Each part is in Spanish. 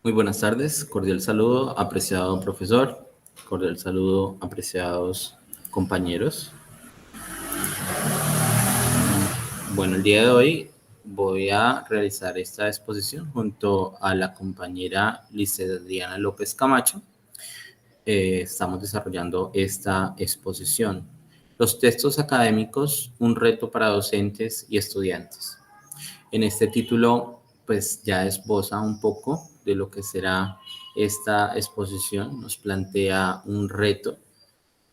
Muy buenas tardes, cordial saludo, apreciado profesor, cordial saludo, apreciados compañeros. Bueno, el día de hoy voy a realizar esta exposición junto a la compañera Licencia Adriana López Camacho. Estamos desarrollando esta exposición. Los textos académicos, un reto para docentes y estudiantes. En este título, pues ya esboza un poco de lo que será esta exposición. Nos plantea un reto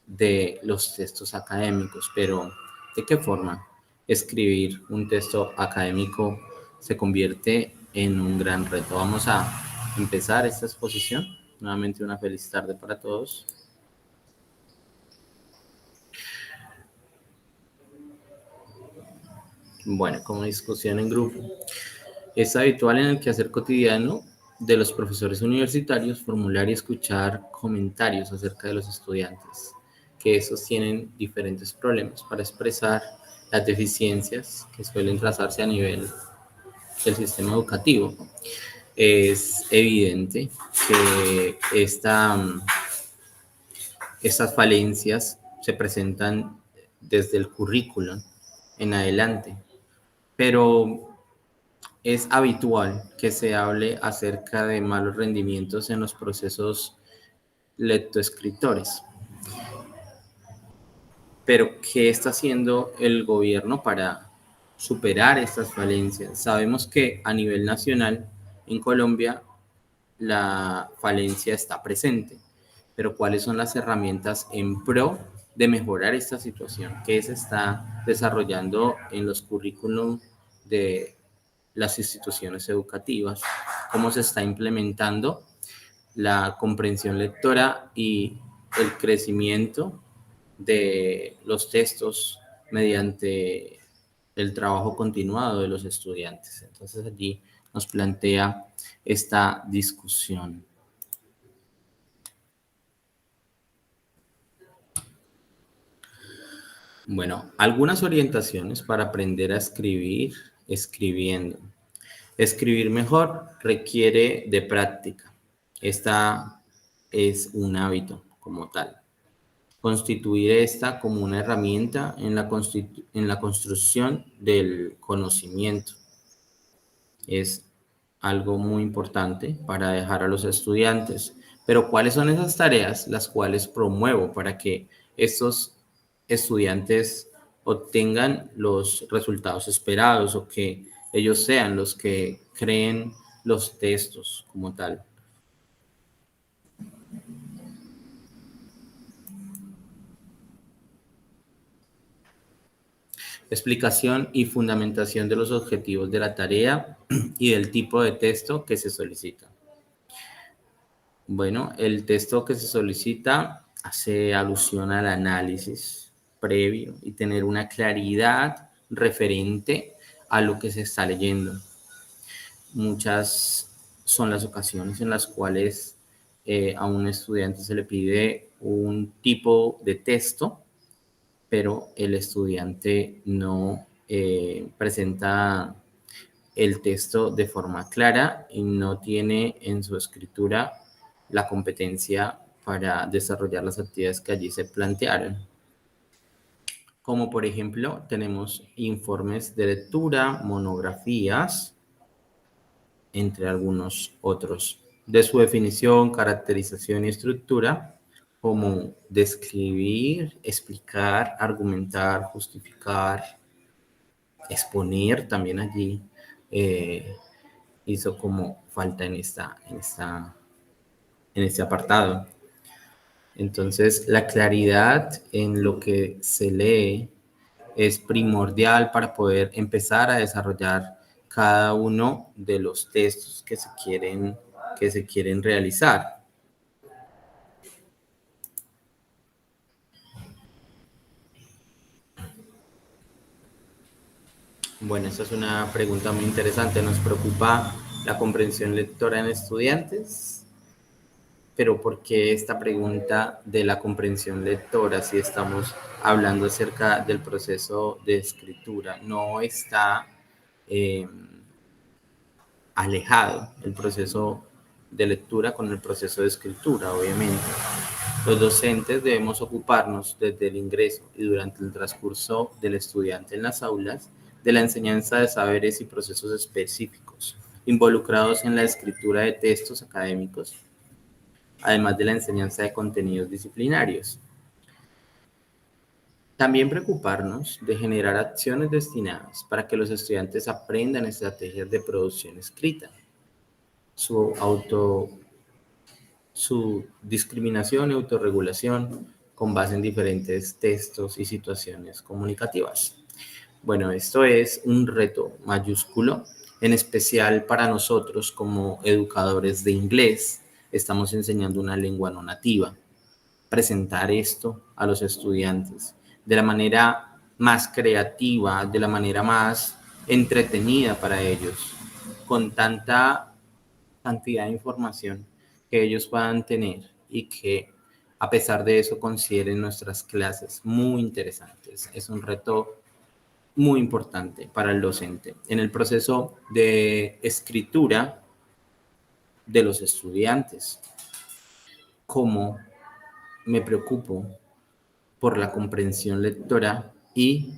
de los textos académicos, pero ¿de qué forma escribir un texto académico se convierte en un gran reto? Vamos a empezar esta exposición. Nuevamente una feliz tarde para todos. Bueno, como discusión en grupo, es habitual en el quehacer cotidiano de los profesores universitarios formular y escuchar comentarios acerca de los estudiantes, que esos tienen diferentes problemas para expresar las deficiencias que suelen trazarse a nivel del sistema educativo. Es evidente que estas falencias se presentan desde el currículum en adelante, pero es habitual que se hable acerca de malos rendimientos en los procesos lectoescritores. Pero, ¿qué está haciendo el gobierno para superar estas falencias? Sabemos que a nivel nacional, en Colombia, la falencia está presente, pero ¿cuáles son las herramientas en pro de mejorar esta situación? ¿Qué se está desarrollando en los currículum de las instituciones educativas? ¿Cómo se está implementando la comprensión lectora y el crecimiento de los textos mediante el trabajo continuado de los estudiantes? Entonces allí nos plantea esta discusión. Bueno, algunas orientaciones para aprender a escribir escribiendo. Escribir mejor requiere de práctica. Esta es un hábito como tal. Constituir esta como una herramienta en la construcción del conocimiento es algo muy importante para dejar a los estudiantes. Pero ¿cuáles son esas tareas las cuales promuevo para que estos estudiantes obtengan los resultados esperados o que ellos sean los que creen los textos como tal? Explicación y fundamentación de los objetivos de la tarea y del tipo de texto que se solicita. Bueno, el texto que se solicita hace alusión al análisis previo y tener una claridad referente a lo que se está leyendo. Muchas son las ocasiones en las cuales a un estudiante se le pide un tipo de texto, pero el estudiante no presenta el texto de forma clara y no tiene en su escritura la competencia para desarrollar las actividades que allí se plantearon. Como por ejemplo, tenemos informes de lectura, monografías, entre algunos otros. De su definición, caracterización y estructura, como describir, explicar, argumentar, justificar, exponer también allí hizo como falta en este apartado. Entonces, la claridad en lo que se lee es primordial para poder empezar a desarrollar cada uno de los textos que se quieren realizar. Bueno, esta es una pregunta muy interesante. Nos preocupa la comprensión lectora en estudiantes, pero ¿por qué esta pregunta de la comprensión lectora si estamos hablando acerca del proceso de escritura? No está alejado el proceso de lectura con el proceso de escritura, obviamente. Los docentes debemos ocuparnos desde el ingreso y durante el transcurso del estudiante en las aulas de la enseñanza de saberes y procesos específicos involucrados en la escritura de textos académicos, además de la enseñanza de contenidos disciplinarios. También preocuparnos de generar acciones destinadas para que los estudiantes aprendan estrategias de producción escrita, su discriminación y autorregulación con base en diferentes textos y situaciones comunicativas. Bueno, esto es un reto mayúsculo, en especial para nosotros como educadores de inglés. Estamos enseñando una lengua no nativa. Presentar esto a los estudiantes de la manera más creativa, de la manera más entretenida para ellos, con tanta cantidad de información que ellos puedan tener y que a pesar de eso consideren nuestras clases muy interesantes. Es un reto muy importante para el docente. En el proceso de escritura de los estudiantes, cómo me preocupo por la comprensión lectora y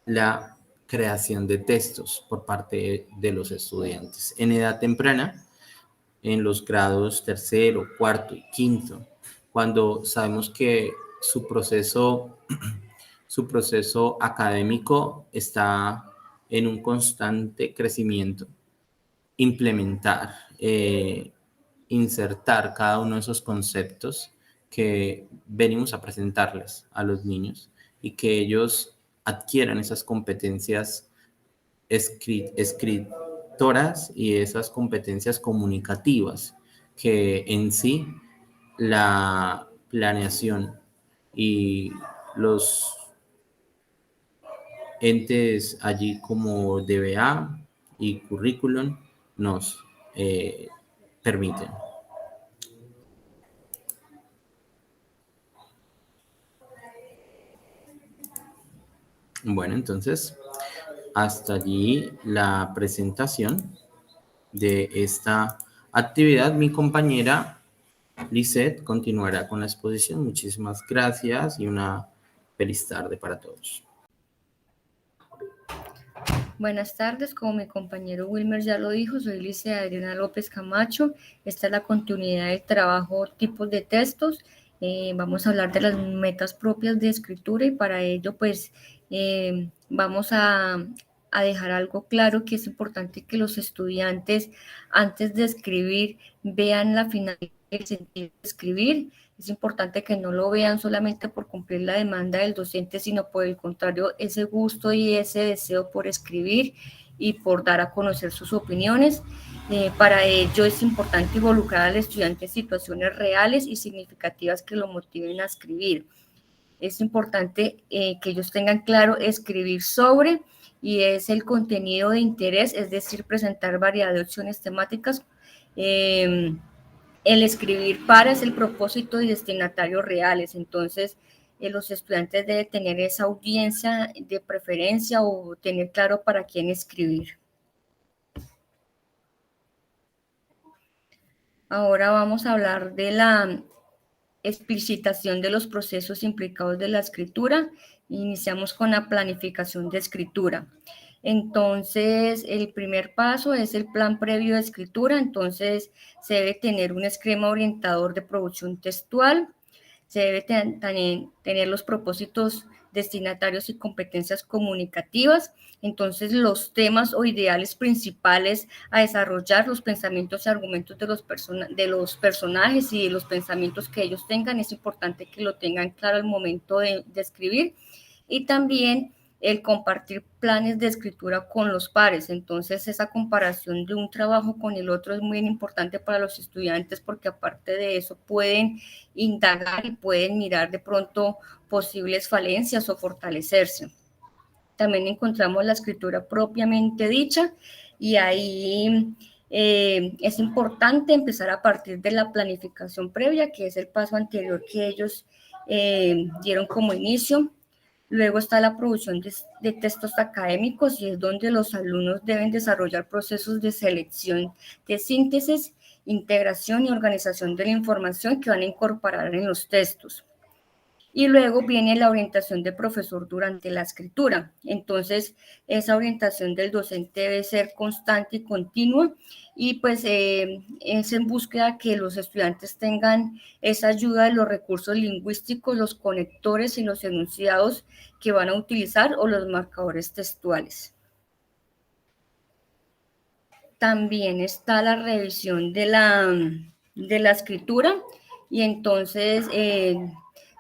la creación de textos por parte de los estudiantes. En edad temprana, en los grados tercero, cuarto y quinto, cuando sabemos que su proceso académico está en un constante crecimiento, implementar, insertar cada uno de esos conceptos que venimos a presentarles a los niños y que ellos adquieran esas competencias escritoras y esas competencias comunicativas que en sí la planeación y los entes allí como DBA y currículum nos permiten. Bueno, entonces, hasta allí la presentación de esta actividad. Mi compañera Lisette continuará con la exposición. Muchísimas gracias y una feliz tarde para todos. Buenas tardes, como mi compañero Wilmer ya lo dijo, soy Licencia Adriana López Camacho. Esta es la continuidad del trabajo tipos de textos. Vamos a hablar de las metas propias de escritura y para ello pues vamos a dejar algo claro, que es importante que los estudiantes antes de escribir vean la finalidad del sentido de escribir. Es importante que no lo vean solamente por cumplir la demanda del docente, sino por el contrario, ese gusto y ese deseo por escribir y por dar a conocer sus opiniones. Para ello es importante involucrar al estudiante en situaciones reales y significativas que lo motiven a escribir. Es importante que ellos tengan claro escribir sobre, y es el contenido de interés, es decir, presentar variedad de opciones temáticas. El escribir para es el propósito y destinatarios reales. Entonces, los estudiantes deben tener esa audiencia de preferencia o tener claro para quién escribir. Ahora vamos a hablar de la explicitación de los procesos implicados de la escritura. Iniciamos con la planificación de escritura. Entonces, el primer paso es el plan previo de escritura. Entonces, se debe tener un esquema orientador de producción textual. Se debe también tener los propósitos destinatarios y competencias comunicativas. Entonces, los temas o ideales principales a desarrollar, los pensamientos y argumentos de los personajes y los pensamientos que ellos tengan, es importante que lo tengan claro al momento de escribir. Y también el compartir planes de escritura con los pares. Entonces, esa comparación de un trabajo con el otro es muy importante para los estudiantes, porque aparte de eso pueden indagar y pueden mirar de pronto posibles falencias o fortalecerse. También encontramos la escritura propiamente dicha, y ahí es importante empezar a partir de la planificación previa, que es el paso anterior que ellos dieron como inicio. Luego está la producción de textos académicos, y es donde los alumnos deben desarrollar procesos de selección, de síntesis integración y organización de la información que van a incorporar en los textos. Y luego viene la orientación del profesor durante la escritura. Entonces, esa orientación del docente debe ser constante y continua y pues es en búsqueda que los estudiantes tengan esa ayuda de los recursos lingüísticos, los conectores y los enunciados que van a utilizar o los marcadores textuales. También está la revisión de la escritura y entonces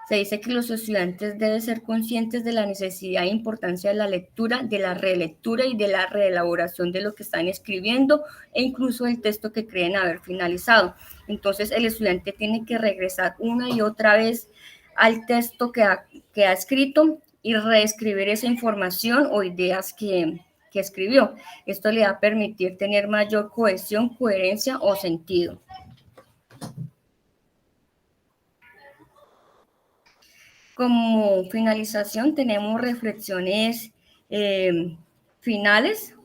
se dice que los estudiantes deben ser conscientes de la necesidad e importancia de la lectura, de la relectura y de la reelaboración de lo que están escribiendo e incluso el texto que creen haber finalizado. Entonces el estudiante tiene que regresar una y otra vez al texto que ha escrito y reescribir esa información o ideas que escribió. Esto le va a permitir tener mayor cohesión, coherencia o sentido. Como finalización tenemos reflexiones finales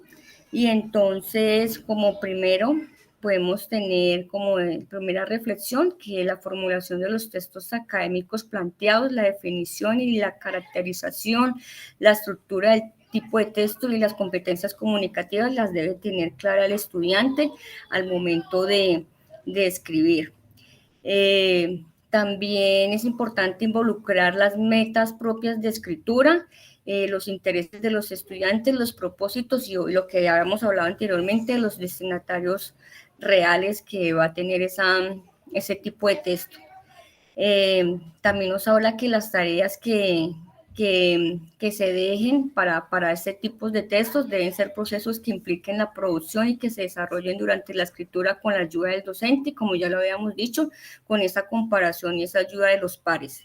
y entonces como primero podemos tener como primera reflexión que la formulación de los textos académicos planteados, la definición y la caracterización, la estructura del tipo de texto y las competencias comunicativas las debe tener clara el estudiante al momento de escribir. También es importante involucrar las metas propias de escritura, los intereses de los estudiantes, los propósitos y lo que habíamos hablado anteriormente, los destinatarios reales que va a tener ese tipo de texto. También nos habla que las tareas que se dejen para este tipo de textos deben ser procesos que impliquen la producción y que se desarrollen durante la escritura con la ayuda del docente, como ya lo habíamos dicho, con esa comparación y esa ayuda de los pares.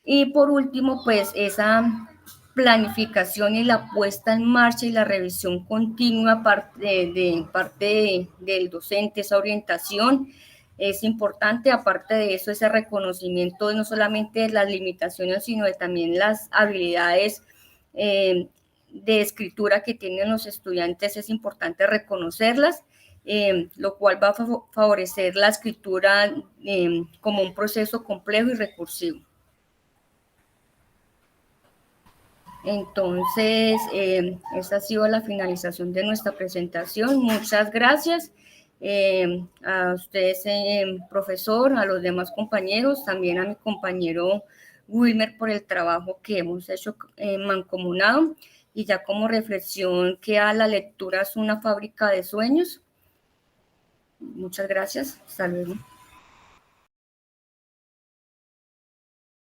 Y por último, pues esa planificación y la puesta en marcha y la revisión continua parte del docente, esa orientación es importante. Aparte de eso, ese reconocimiento no solamente de las limitaciones, sino de también las habilidades de escritura que tienen los estudiantes, es importante reconocerlas, lo cual va a favorecer la escritura como un proceso complejo y recursivo. Entonces, esta ha sido la finalización de nuestra presentación. Muchas gracias a ustedes, profesor, a los demás compañeros, también a mi compañero Wilmer por el trabajo que hemos hecho mancomunado. Y ya como reflexión queda la lectura es una fábrica de sueños. Muchas gracias. Hasta luego.